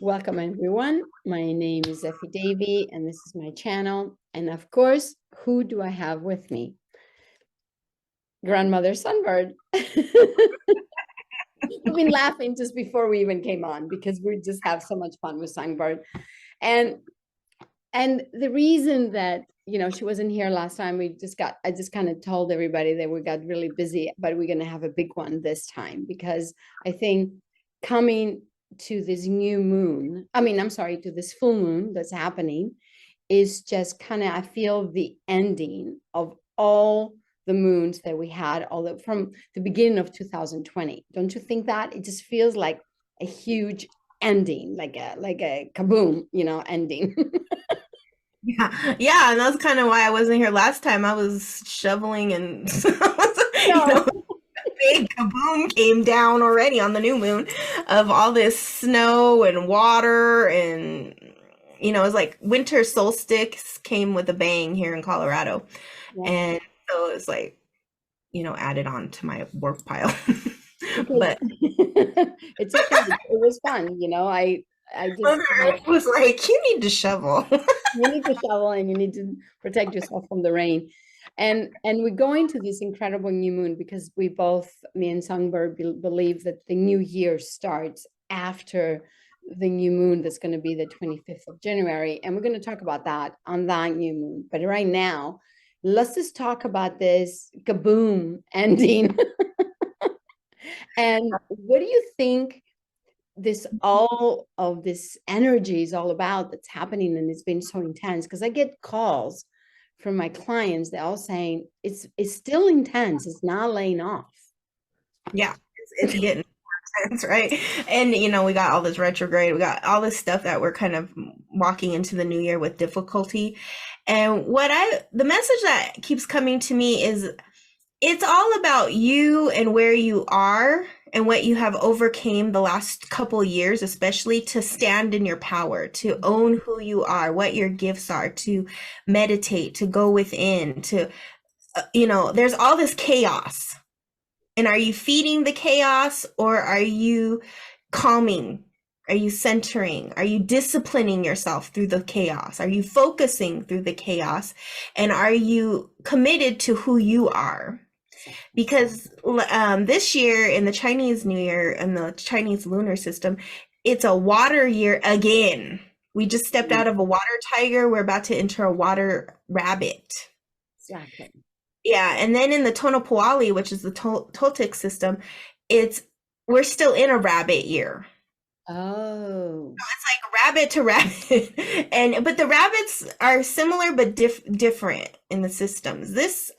Welcome everyone. My name is Effie Davy and this is my channel. And of course, who do I have with me? Grandmother Sunbird. We've been laughing just before we even came on because we just have so much fun with Sunbird. And the reason that she wasn't here last time, I just kind of told everybody that we got really busy, but we're going to have a big one this time because I think coming to this new moon, I'm sorry, to this full moon that's happening is just kind of, I feel the ending of all the moons that we had from the beginning of 2020. Don't you think that? It just feels like a huge ending, like a kaboom, ending. Yeah, and that's kind of why I wasn't here last time. I was shoveling and No. big kaboom came down already on the new moon of all this snow and water and it's like winter solstice came with a bang here in Colorado. Yeah. And so it's like, added on to my work pile. But it's okay. It was fun, I just Mother Earth was like, you need to shovel. you need to shovel and you need to protect yourself from the rain. And we're going to this incredible new moon because we both, me and Songbird, believe that the new year starts after the new moon. That's going to be the 25th of January. And we're going to talk about that on that new moon. But right now, let's just talk about this kaboom ending. And what do you think all of this energy is all about that's happening and it's been so intense? Because I get calls from my clients, they're all saying it's still intense, it's not laying off. Yeah, it's getting intense, right? And we got all this retrograde, we got all this stuff that we're kind of walking into the new year with difficulty. And the message that keeps coming to me is it's all about you and where you are and what you have overcame the last couple years, especially to stand in your power, to own who you are, what your gifts are, to meditate, to go within, to, there's all this chaos. And are you feeding the chaos or are you calming? Are you centering? Are you disciplining yourself through the chaos? Are you focusing through the chaos? And are you committed to who you are? Because this year in the Chinese New Year and the Chinese lunar system, it's a water year again. We just stepped out of a water tiger. We're about to enter a water rabbit. Exactly. Yeah, and then in the Tonopoali, which is the Toltec system, we're still in a rabbit year. Oh. So it's like rabbit to rabbit. But the rabbits are similar but different in the systems. This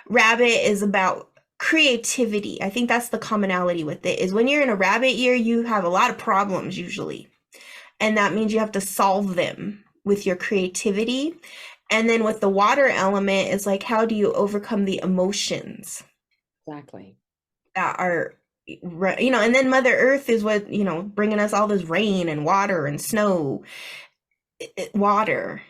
rabbit is about creativity. I think that's the commonality with it, is when you're in a rabbit year, you have a lot of problems usually. And that means you have to solve them with your creativity. And then with the water element, it's like, how do you overcome the emotions? Exactly. That are, and then Mother Earth is what, bringing us all this rain and water and snow. Water.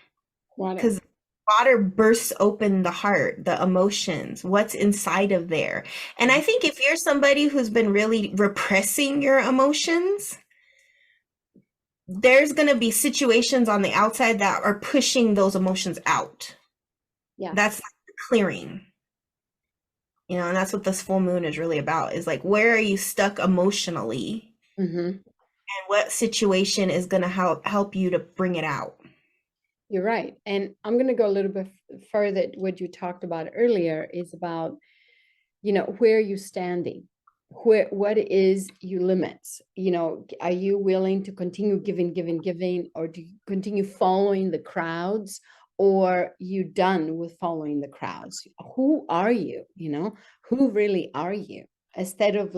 Because water bursts open the heart, the emotions, what's inside of there. And I think if you're somebody who's been really repressing your emotions, there's going to be situations on the outside that are pushing those emotions out. Yeah. That's like clearing. And that's what this full moon is really about, is like, where are you stuck emotionally? And what situation is going to help you to bring it out? You're right. And I'm going to go a little bit further. What you talked about earlier is about, where are you standing? What is your limits? Are you willing to continue giving, or do you continue following the crowds, or you done with following the crowds? Who are you? Who really are you? Instead of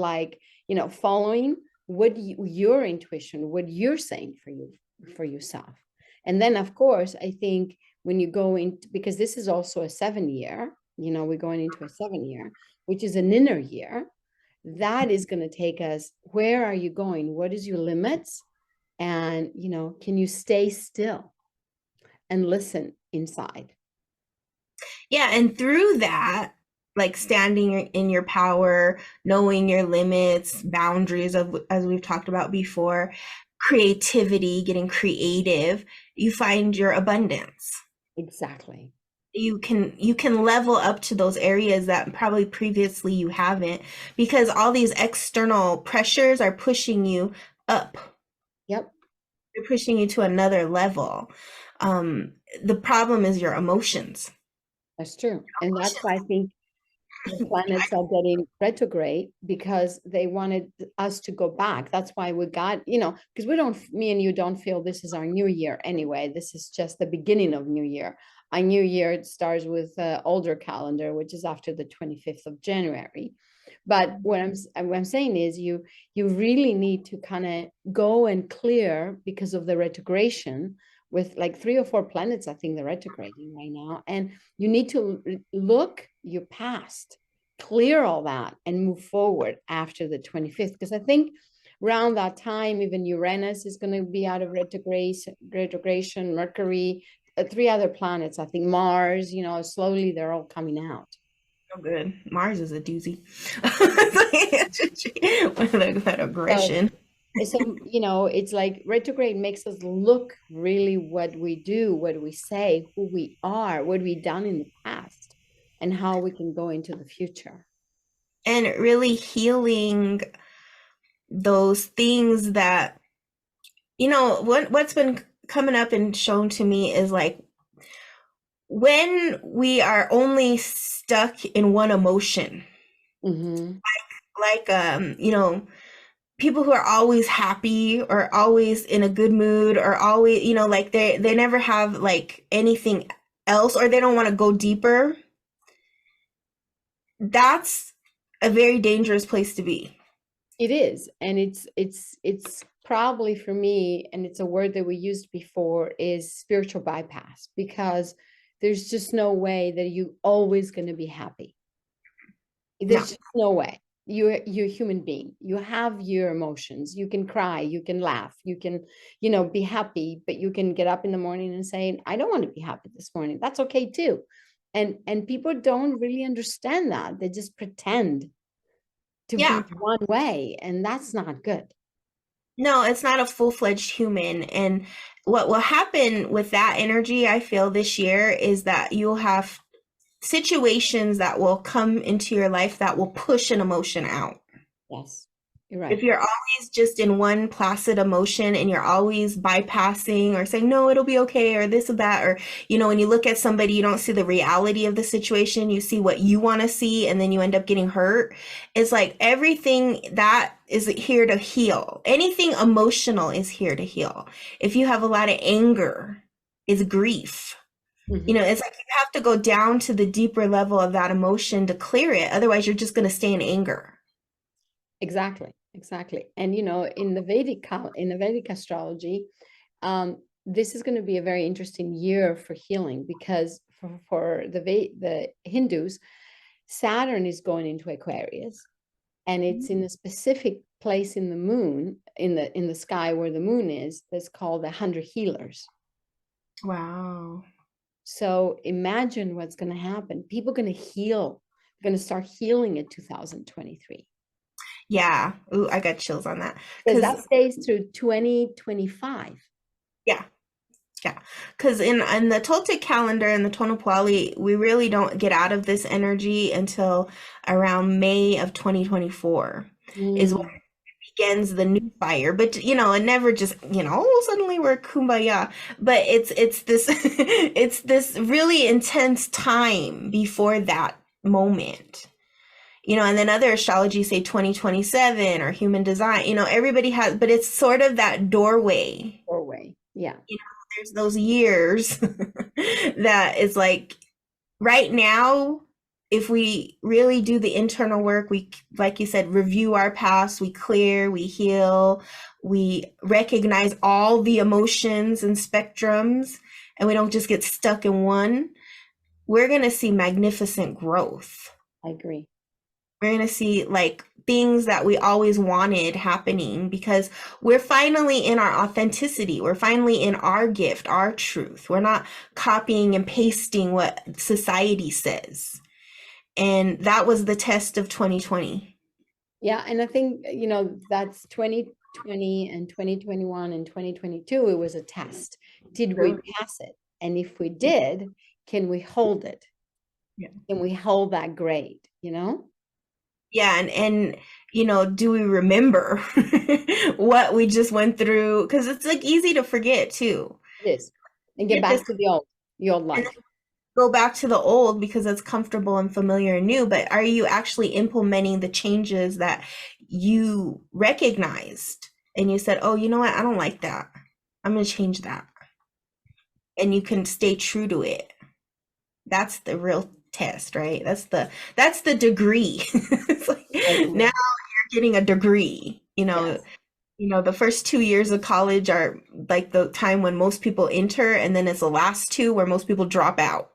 following your intuition, what you're saying for yourself. And then of course, I think when you go into, because this is also a 7-year, we're going into a 7-year, which is an inner year. That is going to take us, where are you going? What is your limits? And, can you stay still and listen inside? Yeah. And through that, like standing in your power, knowing your limits, boundaries, as we've talked about before, creativity, getting creative, you find your abundance. Exactly. You can level up to those areas that probably previously you haven't, because all these external pressures are pushing you up. Yep, They're pushing you to another level. Um, the problem is your emotions. that's true. And that's why I think the planets are getting retrograde because they wanted us to go back. That's why we got, because me and you don't feel this is our new year anyway. This is just the beginning of new year. Our new year, it starts with older calendar, which is after the 25th of January. But what I'm saying is you really need to kind of go and clear because of the retrogression with like 3 or 4 planets, I think they're retrograding right now. And you need to look your past, clear all that, and move forward after the 25th. Because I think around that time, even Uranus is going to be out of retrogression, Mercury, 3 other planets, I think Mars, slowly they're all coming out. So good. Mars is a doozy. With that So, aggression. it's like retrograde makes us look really what we do, what we say, who we are, what we've done in the past, and how we can go into the future. And really healing those things that, what's been coming up and shown to me is like when we are only stuck in one emotion, Mm-hmm. like people who are always happy or always in a good mood or always, like they never have like anything else, or they don't want to go deeper. That's a very dangerous place to be. It is, and it's probably for me, and it's a word that we used before, is spiritual bypass, because there's just no way that you always going to be happy. No. There's just no way. You're a human being. You have your emotions. You can cry, you can laugh, you can, be happy, but you can get up in the morning and say, I don't want to be happy this morning. That's okay too. And people don't really understand that. They just pretend to be Yeah. one way, and that's not good. No, it's not a full-fledged human. And what will happen with that energy, I feel this year, is that you'll have situations that will come into your life that will push an emotion out. Yes, you're If right. you're always just in one placid emotion and you're always bypassing or saying, no, it'll be okay, or this or that, or, when you look at somebody, you don't see the reality of the situation, you see what you want to see, and then you end up getting hurt. It's like everything that is here to heal. Anything emotional is here to heal. If you have a lot of anger, it's grief. Mhm. It's like you have to go down to the deeper level of that emotion to clear it. Otherwise, you're just going to stay in anger. Exactly, exactly. And in the Vedic astrology, this is going to be a very interesting year for healing, because for the Hindus, Saturn is going into Aquarius, and it's in a specific place in the moon, in the sky where the moon is, that's called the 100 healers. Wow. So imagine what's going to happen. People are going to heal, going to start healing in 2023. Yeah. Ooh, I got chills on that. Because Because, that stays through 2025. yeah, yeah. Because in the Toltec calendar and the Tonopwali, we really don't get out of this energy until around May of 2024 is when Mm, it begins the new fire. But, it never just, suddenly we're kumbaya. But it's this it's this really intense time before that moment. And then other astrology say 2027 or human design, everybody has, but it's sort of that doorway. doorway. Yeah, There's those years that is like right now, if we really do the internal work, we, like you said, review our past, we clear, we heal, we recognize all the emotions and spectrums, and we don't just get stuck in one, we're going to see magnificent growth. I agree. We're going to see like things that we always wanted happening because we're finally in our authenticity. We're finally in our gift, our truth. We're not copying and pasting what society says. And that was the test of 2020. Yeah, and I think that's 2020 and 2021 and 2022, it was a test. Did we pass it? And if we did, can we hold it? Yeah. Can we hold that grade, Yeah, and do we remember what we just went through? Because it's like easy to forget too. It is. And get Get back this to the old and life. go back to the old because it's comfortable and familiar and new, but are you actually implementing the changes that you recognized and you said, oh, you know what? I don't like that. I'm going to change that. And you can stay true to it. That's the real test, right? That's the degree. It's like, now you're getting a degree, Yes. the first 2 years of college are like the time when most people enter, and then it's the last two where most people drop out.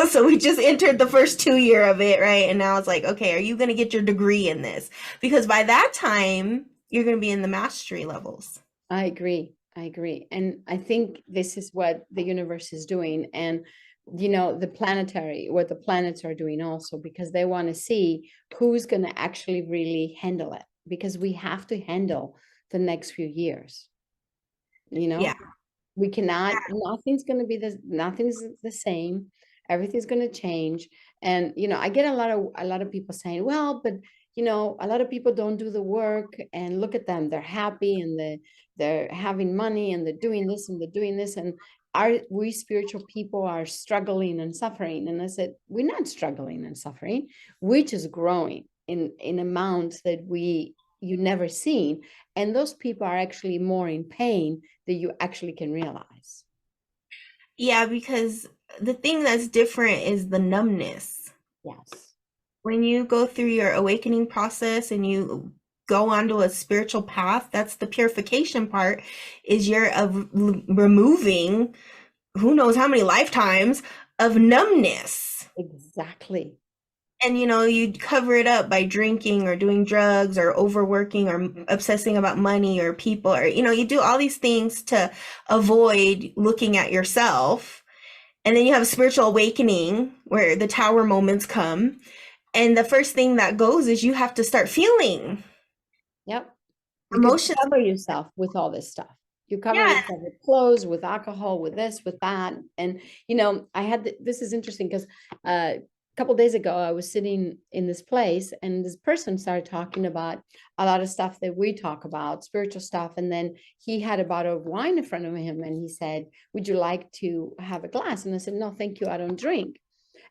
So we just entered the first 2 year of it, right? And now it's like, okay, are you going to get your degree in this? Because by that time, you're going to be in the mastery levels. I agree. I agree. And I think this is what the universe is doing. And, what the planets are doing also, because they want to see who's going to actually really handle it, because we have to handle the next few years. Yeah. We cannot, nothing's the same. Everything's going to change. And, I get a lot of people saying, well, but a lot of people don't do the work, and look at them, they're happy, and they're having money, and they're doing this and they're doing this. And we spiritual people are struggling and suffering. And I said, we're not struggling and suffering. We're just growing in amounts that you never seen. And those people are actually more in pain that you actually can realize. Yeah, because the thing that's different is the numbness. Yes. When you go through your awakening process and you go onto a spiritual path, that's the purification part, is you're removing who knows how many lifetimes of numbness. Exactly. And you cover it up by drinking or doing drugs or overworking or obsessing about money or people, or you do all these things to avoid looking at yourself. And then you have a spiritual awakening where the tower moments come, and the first thing that goes is you have to start feeling. Yep. Because Emotions. you cover yourself with all this stuff. You cover Yeah. yourself with clothes, with alcohol, with this, with that. And, this is interesting because a couple of days ago, I was sitting in this place, and this person started talking about a lot of stuff that we talk about, spiritual stuff. And then he had a bottle of wine in front of him, and he said, would you like to have a glass? And I said, no, thank you, I don't drink.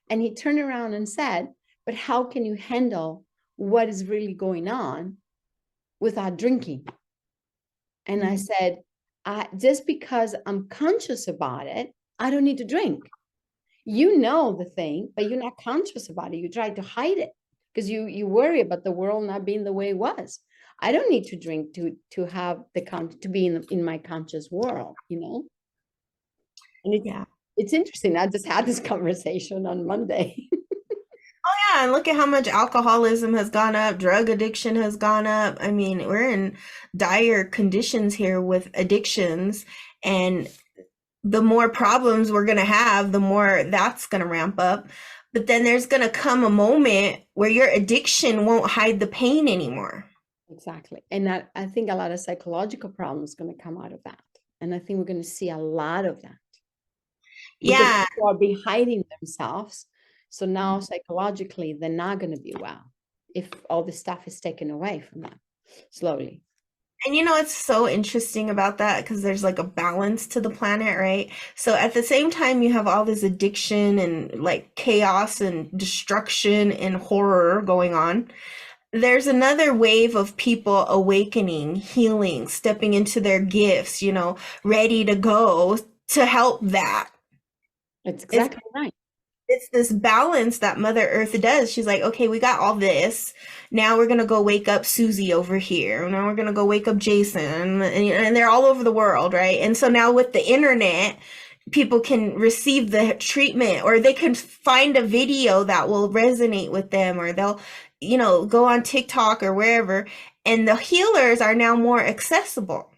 And he turned around and said, but how can you handle what is really going on without drinking? And I said, just because I'm conscious about it, I don't need to drink. You know the thing, but you're not conscious about it. You try to hide it because you worry about the world not being the way it was. I don't need to drink to have to be in my conscious world, And it's interesting. I just had this conversation on Monday. Oh yeah, and look at how much alcoholism has gone up, drug addiction has gone up. I mean, we're in dire conditions here with addictions, and the more problems we're going to have, the more that's going to ramp up. But then there's going to come a moment where your addiction won't hide the pain anymore. Exactly. And I think a lot of psychological problems going to come out of that. And I think we're going to see a lot of that. Because Yeah. people are be hiding themselves. So now psychologically, they're not going to be well if all this stuff is taken away from them slowly. And it's so interesting about that because there's like a balance to the planet, right? So at the same time, you have all this addiction and like chaos and destruction and horror going on. There's another wave of people awakening, healing, stepping into their gifts, ready to go to help that. It's exactly right. It's this balance that Mother Earth does. She's like, okay, we got all this. Now we're going to go wake up Susie over here. Now we're going to go wake up Jason. And they're all over the world, right? And so now with the internet, people can receive the treatment, or they can find a video that will resonate with them, or they'll, go on TikTok or wherever. And the healers are now more accessible.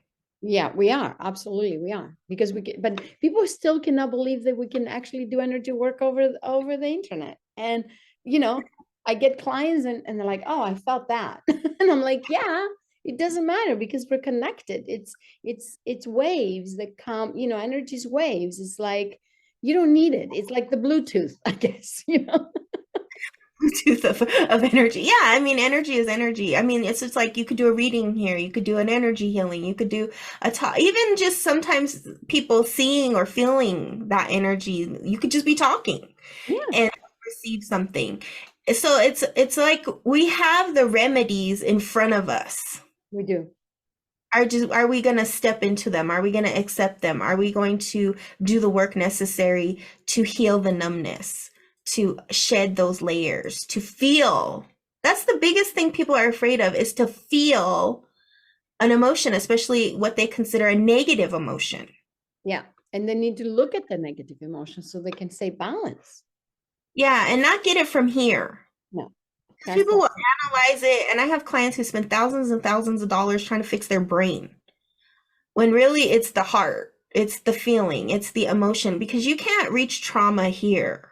Yeah, we are. Absolutely. We are. Because but people still cannot believe that we can actually do energy work over the internet. And, I get clients and they're like, oh, I felt that. And I'm like, yeah, It doesn't matter because we're connected. It's waves that come, energy's waves. It's like you don't need it. It's like the Bluetooth, I guess, Bluetooth of energy. Yeah, I mean, energy is energy. I mean, it's just like you could do a reading here, you could do an energy healing, you could do a talk, even just sometimes people seeing or feeling that energy, you could just be talking Yeah, and receive something. So it's like we have the remedies in front of us. we do. Are we going to step into them? Are we going to accept them? Are we going to do the work necessary to heal the numbness, to shed those layers, to feel? That's the biggest thing people are afraid of, is to feel an emotion, especially what they consider a negative emotion. Yeah. And they need to look at the negative emotions so they can stay balanced. Yeah, and not get it from here. No, People will analyze it, and I have clients who spend thousands and thousands of dollars trying to fix their brain, when really it's the heart, it's the feeling, it's the emotion, because you can't reach trauma here.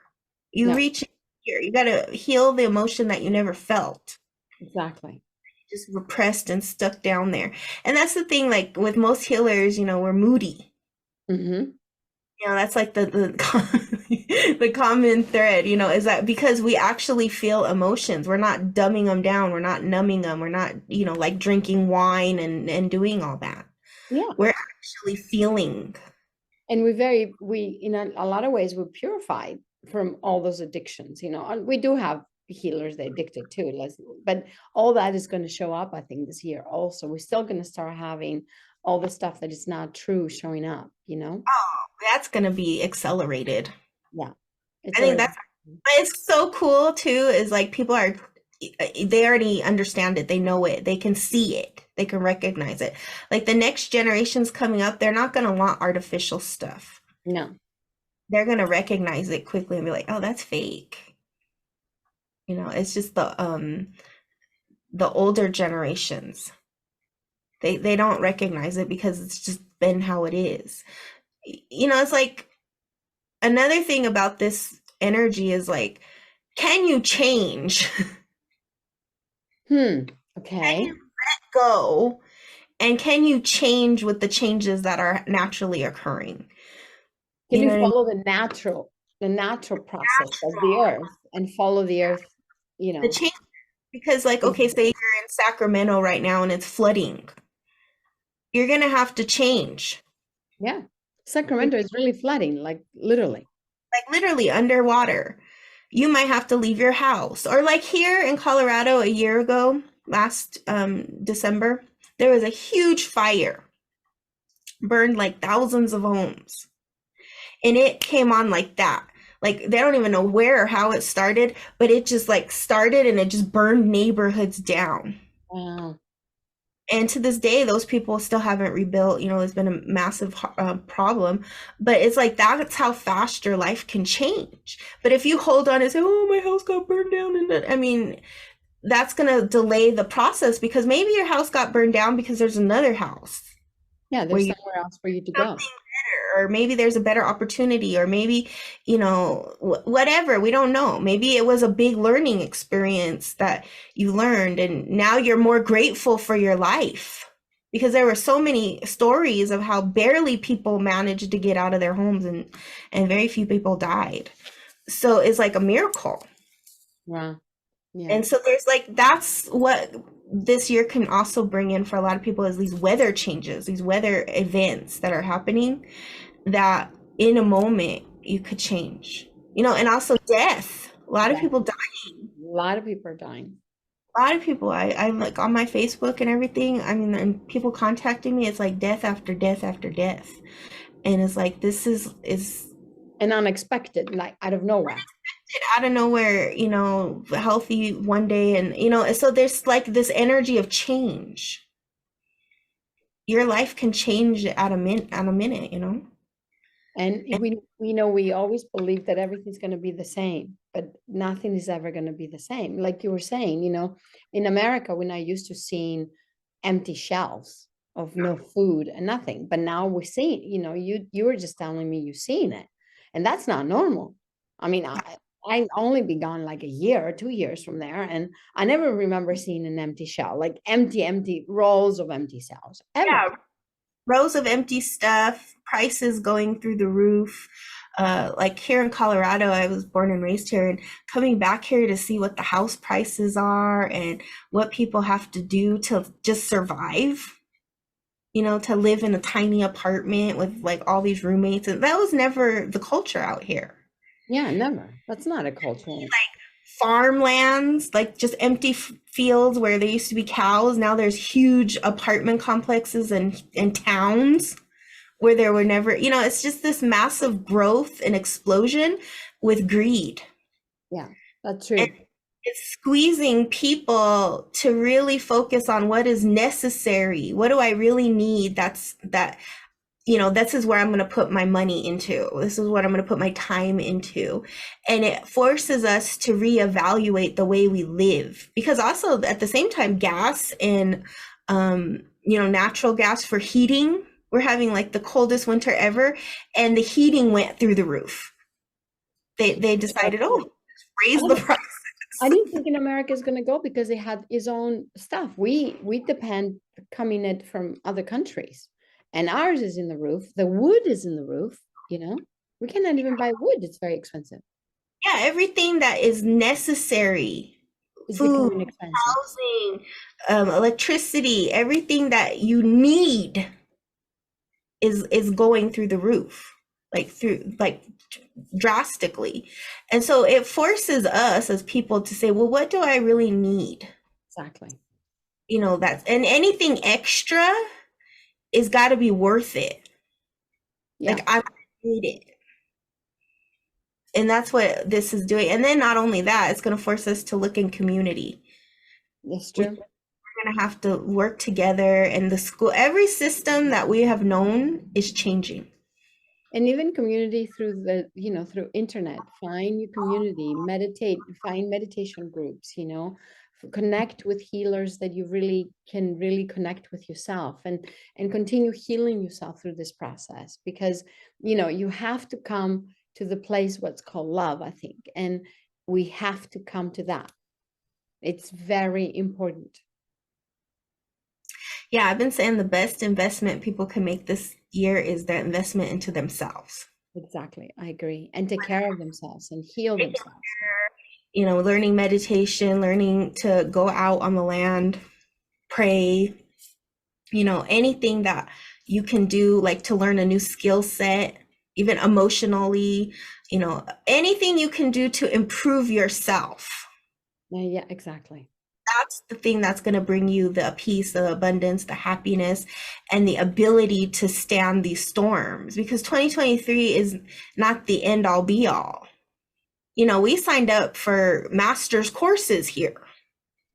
You no, reach it here. You got to heal the emotion that you never felt, exactly. just repressed and stuck down there. And that's the thing, like with most healers, we're moody. Mm-hmm. That's like the common thread, is that because we actually feel emotions. We're not dumbing them down. We're not numbing them. We're not, like drinking wine and doing all that. Yeah. We're actually feeling. And we in a lot of ways we're purified from all those addictions, and we do have healers that addicted too, but all that is going to show up, I think, this year also. We're still going to start having all the stuff that is not true showing up. Oh, that's going to be accelerated. Yeah, I it's think already. it's so cool too, is like people they already understand it. They know it. They can see it. They can recognize it. Like the next generations coming up, they're not going to want artificial stuff. No. They're going to recognize it quickly and be like, "Oh, that's fake." It's just the older generations. They don't recognize it because it's just been how it is. It's like another thing about this energy is like, can you change? Can Okay. you go, and can you change with the changes that are naturally occurring? Can You you know what I mean? follow the natural process of the earth and follow the earth, The change, because like, okay, say you're in Sacramento right now and it's flooding. You're gonna have to change. Yeah. Sacramento is really flooding, like literally. Like literally underwater. You might have to leave your house. Or like here in Colorado a year ago, last December, there was a huge fire, burned like thousands of homes. And it came on like that. Like they don't even know where or how it started, but it just like started and it just burned neighborhoods down. Wow. And to this day, those people still haven't rebuilt. There's been a massive problem, but it's like that's how fast your life can change. But if you hold on and say, "Oh, my house got burned down," and I mean, that's gonna delay the process, because maybe your house got burned down because there's another house Yeah, where there's you somewhere else for you to something go. better, or maybe there's a better opportunity, or maybe whatever. We don't know. Maybe it was a big learning experience that you learned, and now you're more grateful for your life, because there were so many stories of how barely people managed to get out of their homes, and very few people died. So it's like a miracle. Wow. Yeah. And so there's like, that's what this year can also bring in for a lot of people, is these weather changes, these weather events that are happening, that in a moment you could change. And also death. A lot of Yeah. people die. A lot of people are dying. A lot of people, I like on my Facebook and everything. I mean, and people contacting me, it's like death after death after death. And it's like, this is And unexpected, like out of nowhere. out of nowhere, healthy one day. And, so there's like this energy of change. Your life can change at a minute. And And we always believe that everything's going to be the same, but nothing is ever going to be the same. Like you were saying, in America, we're not used to seeing empty shelves of no food and nothing. But now we're seeing, you were just telling me you've seen it, and that's not normal. I mean, I only be gone like a year or 2 years from there, and I never remember seeing an empty shell, like empty rolls of empty cells ever. Yeah, rows of empty stuff, prices going through the roof. Like here in Colorado, I was born and raised here, and coming back here to see what the house prices are and what people have to do to just survive, to live in a tiny apartment with like all these roommates. And that was never the culture out here. Yeah, never. That's not a cultural. Farmlands, like just empty fields where there used to be cows. Now there's huge apartment complexes and towns where there were never, it's just this massive growth and explosion with greed. Yeah, that's And true. it's squeezing people to really focus on what is necessary. What do I really need? This is where I'm going to put my money into. This is what I'm going to put my time into. And it forces us to reevaluate the way we live. Because also at the same time, gas and, natural gas for heating, we're having like the coldest winter ever, and the heating went through the roof. They decided, oh, raise the price. I didn't think in America is going to go because it had its own stuff. We depend coming in from other countries, and ours is in the roof. The wood is in the roof. We cannot even buy wood. It's very expensive. Yeah, everything that is necessary, It's food, becoming expensive. housing, electricity, everything that you need is going through the roof, like drastically. And so it forces us as people to say, well, what do I really need? Exactly. And anything extra is got to be worth it. Yeah, Like I need it. And that's what this is doing. And then not only that, it's going to force us to look in community. that's We're true. going to have to work together, and the school, every system that we have known is changing. And even community through through internet, find your community, meditate, find meditation groups, connect with healers that you really can really connect with yourself, and continue healing yourself through this process, because you have to come to the place what's called love, I think, and we have to come to that. It's very important. Yeah, I've been saying the best investment people can make this year is their investment into themselves. Exactly, I agree. And take care of themselves and heal themselves. Learning meditation, learning to go out on the land, pray, anything that you can do, like to learn a new skill set, even emotionally, anything you can do to improve yourself. Yeah, exactly. That's the thing that's going to bring you the peace, the abundance, the happiness, and the ability to stand these storms, because 2023 is not the end all be all. We signed up for master's courses here.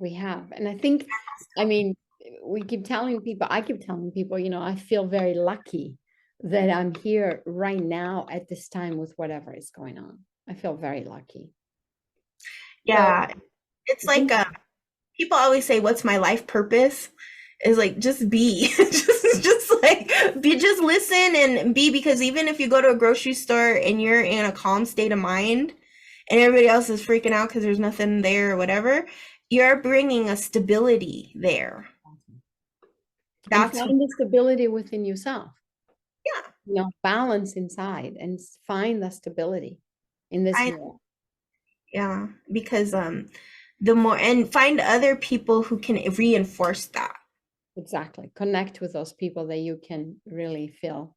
We have. And I mean, I keep telling people, I feel very lucky that I'm here right now at this time with whatever is going on. I feel very lucky. Yeah. So It's I like think, people always say, what's my life purpose? Is like, just be. just like be, just listen and be, because even if you go to a grocery store and you're in a calm state of mind and everybody else is freaking out because there's nothing there or whatever, you're bringing a stability there. and That's find the stability within yourself, yeah. balance inside, and find the stability in this I year. Yeah, because the more, and find other people who can reinforce that. Exactly. Connect with those people that you can really feel.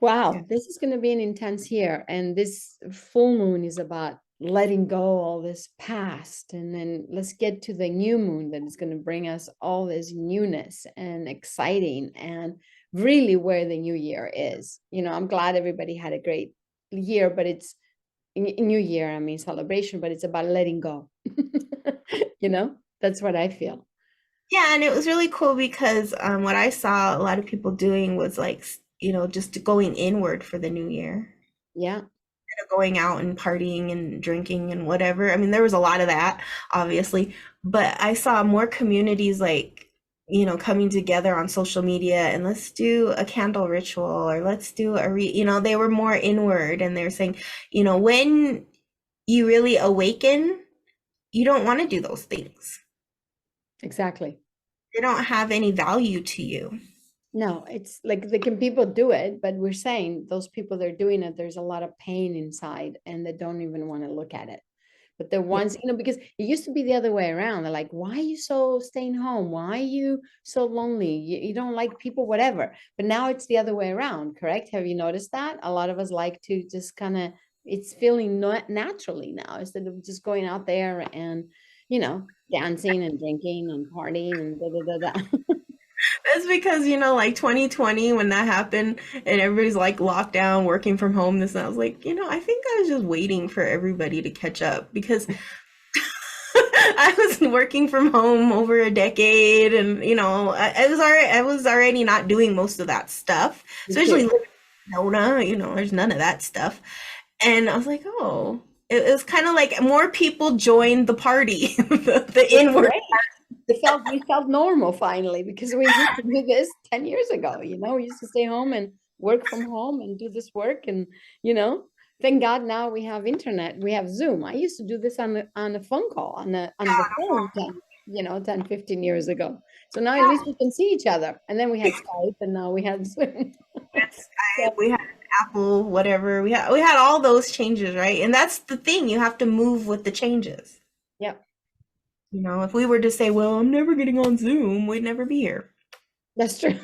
Wow, this is going to be an intense year. And this full moon is about letting go all this past. And then let's get to the new moon that is going to bring us all this newness and exciting, and really where the new year is. I'm glad everybody had a great year, but it's new year, I mean, celebration, but it's about letting go. That's what I feel. Yeah, and it was really cool because what I saw a lot of people doing was like, just going inward for the new year. Yeah. Going out and partying and drinking and whatever. I mean, there was a lot of that, obviously, but I saw more communities like, coming together on social media and let's do a candle ritual, or let's do they were more inward, and they're saying, when you really awaken, you don't want to do those things. Exactly. They don't have any value to you. No, it's like they can people do it, but we're saying those people that are doing it, there's a lot of pain inside and they don't even want to look at it. But the Yeah. ones, because it used to be the other way around. They're like, why are you so staying home? Why are you so lonely? You don't like people, whatever. But now it's the other way around, correct? Have you noticed that? A lot of us like to just kind of, it's feeling not naturally now instead of just going out there and, dancing and drinking and partying and da da da da. That's because, like 2020 when that happened and everybody's like locked down, working from home, this and I was like, I think I was just waiting for everybody to catch up because I was working from home over a decade and, I was already not doing most of that stuff, Me too. especially living in Arizona, there's none of that stuff. And I was like, oh, it was kind of like more people joined the party, the It's inward. great. We felt normal finally because we used to do this 10 years ago, we used to stay home and work from home and do this work and, you know, thank God now we have internet, we have Zoom. I used to do this on a phone call on the phone 10, 15 years ago. So now at least we can see each other. And then we had Skype and now we had Zoom. Skype, So, we had Apple, whatever. We had all those changes, right? And that's the thing, you have to move with the changes. yeah, If we were to say, well, I'm never getting on Zoom, we'd never be here. that's true.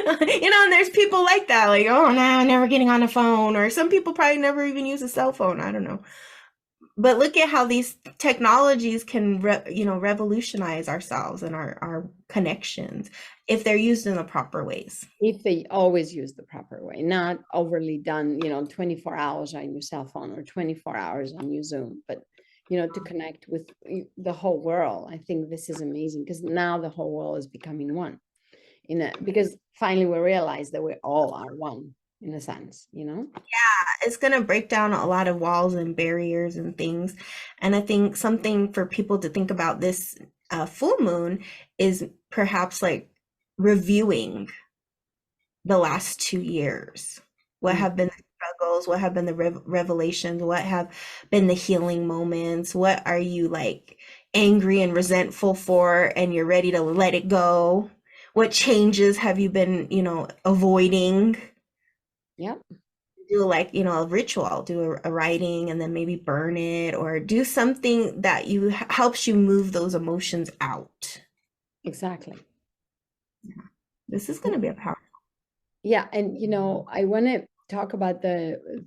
And there's people like that, like, oh, nah, never getting on a phone. Or some people probably never even use a cell phone. I don't know. But look at how these technologies can, revolutionize ourselves and our connections if they're used in the proper ways. If they always use the proper way, not overly done, 24 hours on your cell phone or 24 hours on your Zoom, but to connect with the whole world. I think this is amazing because now the whole world is becoming one because finally we realize that we all are one in a sense. It's going to break down a lot of walls and barriers and things. And I think something for people to think about this full moon is perhaps like reviewing the last 2 years. What have been the struggles? What have been the revelations? What have been the healing moments? What are you like angry and resentful for and you're ready to let it go? What changes have you been, avoiding? Yep. Do like, a ritual, do a writing and then maybe burn it or do something that helps you move those emotions out. Exactly. This is going to be a powerful. Yeah, and I want to talk about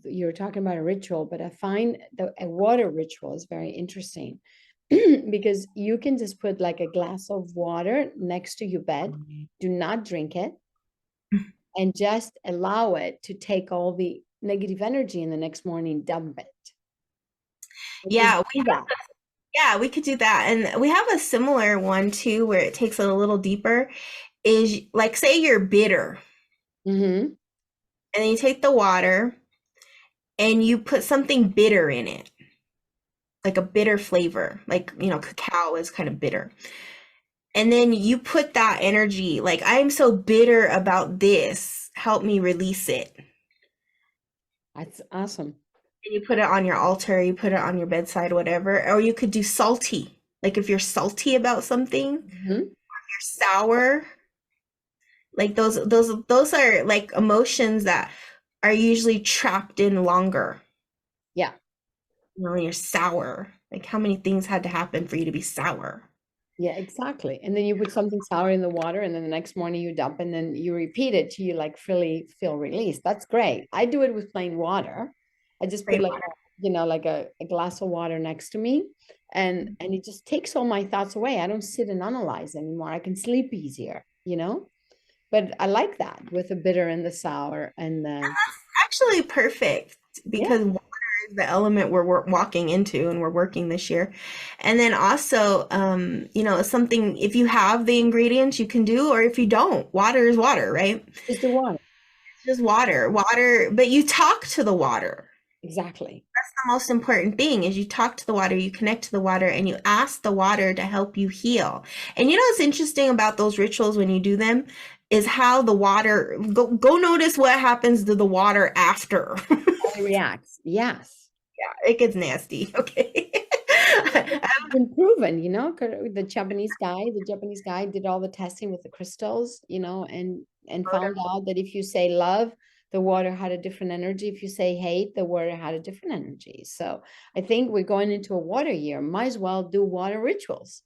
you're talking about a ritual, but I find a water ritual is very interesting because you can just put like a glass of water next to your bed, do not drink it, and just allow it to take all the negative energy in the next morning, dump it. Yeah, Do that. yeah, we could do that. And we have a similar one too where it takes it a little deeper. Is like say you're bitter Mm-hmm. and then you take the water and you put something bitter in it, like a bitter flavor, like, cacao is kind of bitter. And then you put that energy, like, I'm so bitter about this, help me release it. That's awesome. And you put it on your altar, you put it on your bedside, whatever. Or you could do salty. Like if you're salty about something, Mm-hmm. you're sour, like those are like emotions that are usually trapped in longer. Yeah. When you're sour, like how many things had to happen for you to be sour? Yeah, exactly. And then you put something sour in the water, and then the next morning you dump, and then you repeat it till you like really feel released. That's great. I do it with plain water. I just put Plain like water. like a glass of water next to me, and it just takes all my thoughts away. I don't sit and analyze anymore. I can sleep easier. But I like that with the bitter and the sour and the Actually perfect yeah. because water is the element we're walking into and we're working this year. And then also, something if you have the ingredients you can do, or if you don't, water is water, right? Just the water. It's just water, but you talk to the water. Exactly. That's the most important thing is you talk to the water, you connect to the water, and you ask the water to help you heal. And what's interesting about those rituals when you do them is how the water go notice what happens to the water after. How it reacts. Yes. Yeah, it gets nasty. Okay. It's been proven, you know, the Japanese guy did all the testing with the crystals, you know, and found out that if you say love, the water had a different energy. If you say hate, the water had a different energy. So I think we're going into a water year. Might as well do water rituals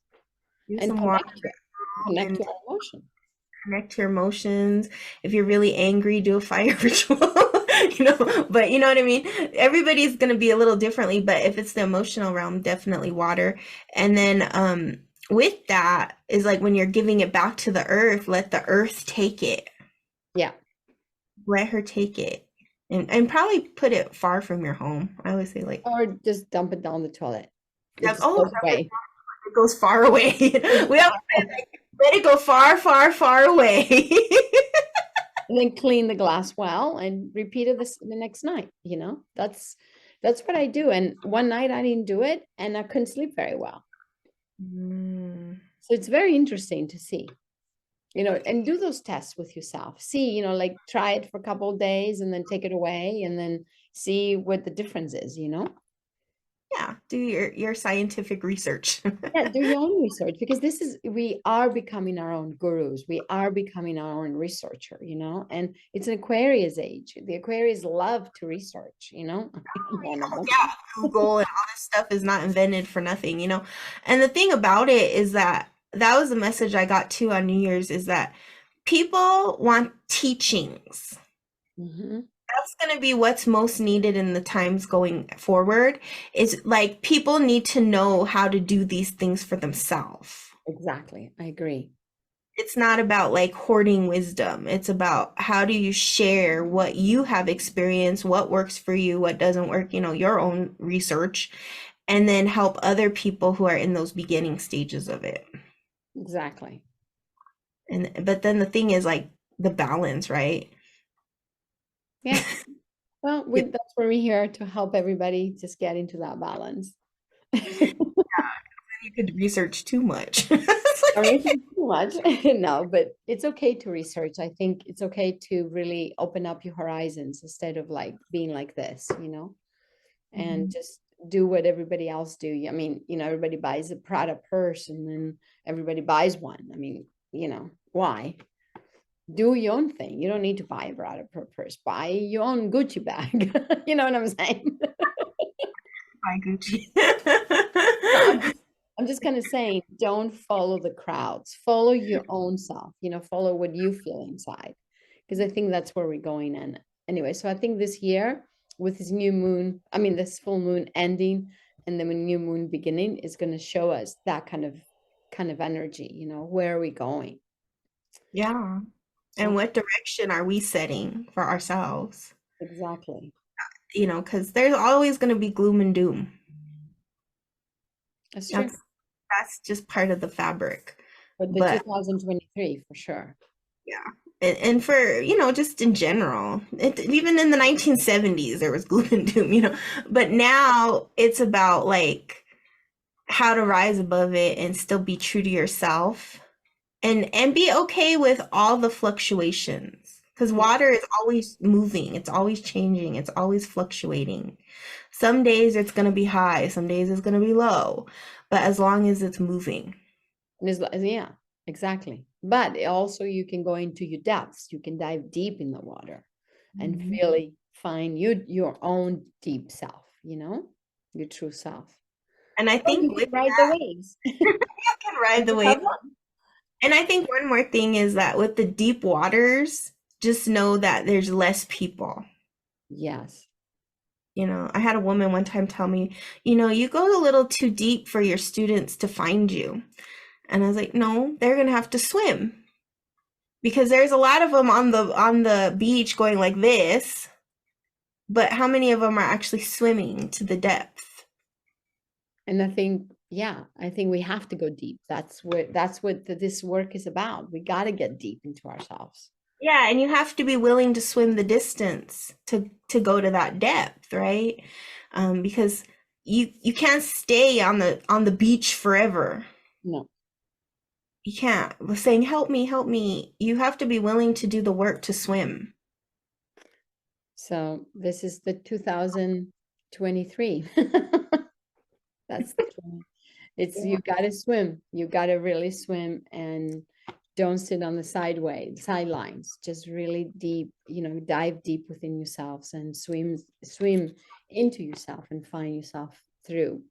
Do and some water connect and to our emotion. connect to your emotions. If you're really angry, do a fire ritual. But you know what I mean? Everybody's going to be a little differently, but if it's the emotional realm, definitely water. And then with that is like when you're giving it back to the earth, let the earth take it. Yeah. Let her take it. And probably put it far from your home. I always say like, Or just dump it down the toilet. It just oh, goes away. it goes far away. Goes We always say away. like, let it go far, far, far away. And then clean the glass well and repeat it the next night, you know? That's what I do. And one night I didn't do it and I couldn't sleep very well. Mm. So it's very interesting to see, you know, and do those tests with yourself. See, you know, like try it for a couple of days and then take it away and then see what the difference is, you know? Yeah, do your scientific research. Yeah, do your own research because we are becoming our own gurus. We are becoming our own researcher, you know, and it's an Aquarius age. The Aquarius love to research, you know, one of them. Yeah, Google and all this stuff is not invented for nothing. And the thing about it is that that was the message I got too on New Year's is that people want teachings. Mhm. That's going to be what's most needed in the times going forward is like people need to know how to do these things for themselves. Exactly. I agree. It's not about like hoarding wisdom. It's about how do you share what you have experienced, what works for you, what doesn't work, your own research, and then help other people who are in those beginning stages of it. Exactly. But then the thing is like the balance, right? Yeah. Well, that's where we're here to help everybody just get into that balance. You could research too much. Or maybe too much. No, but it's okay to research. I think it's okay to really open up your horizons instead of like being like this, you know, and Mhm. just do what everybody else do. I mean, you know, everybody buys a Prada purse and then everybody buys one. I mean, you know, why? Do your own thing. You don't need to buy a Prada purse. Buy your own Gucci bag. You know what I'm saying? Bye, Gucci. No, I'm just kind of saying, don't follow the crowds. Follow your own self, you know, follow what you feel inside. Because I think that's where we're going in. Anyway, so I think this year with this new moon, I mean, this full moon ending and then a new moon beginning is going to show us that kind of energy, you know, where are we going? Yeah. And So what direction are we setting for ourselves? exactly. Because there's always going to be gloom and doom. That's true. That's just part of the fabric. But the But 2023 for sure. yeah. And for, just in general, even in the 1970s, there was gloom and doom. But now it's about like how to rise above it and still be true to yourself and be okay with all the fluctuations because water is always moving, it's always changing, it's always fluctuating. Some days it's going to be high, some days it's going to be low, but as long as it's moving. And yeah, exactly. But also you can go into your depths. You can dive deep in the water and Mhm. really find your own deep self, you know, your true self. And I Or think you with can ride the waves. you can ride the Just wave. have fun. And I think one more thing is that with the deep waters, just know that there's less people. Yes. I had a woman one time tell me, you go a little too deep for your students to find you. And I was like, no, they're gonna have to swim because there's a lot of them on the beach going like this, but how many of them are actually swimming to the depth? And I think we have to go deep. That's what this work is about. We got to get deep into ourselves. Yeah, and you have to be willing to swim the distance to go to that depth, right? Because you can't stay on the beach forever. No. You can't. Saying help me, help me. You have to be willing to do the work to swim. So this is the 2000 23. That's the 20. It's you gotta swim. You gotta really swim and don't sit on the sidelines. Just really deep, dive deep within yourselves and swim into yourself and find yourself through.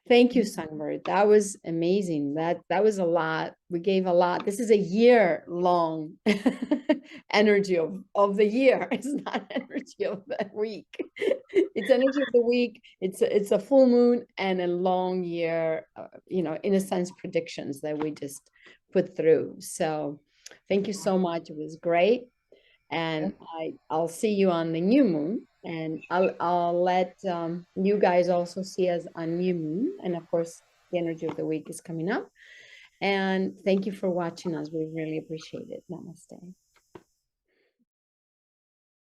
Thank you, Songbird. That was amazing. That was a lot. We gave a lot. This is a year long energy of the year. It's not energy of the week. It's energy of the week. It's a full moon and a long year, in a sense, predictions that we just put through. So thank you so much. It was great. And I'll see you on the new moon, and I'll let you guys also see us on new moon. And of course, the energy of the week is coming up. And thank you for watching us. We really appreciate it. Namaste.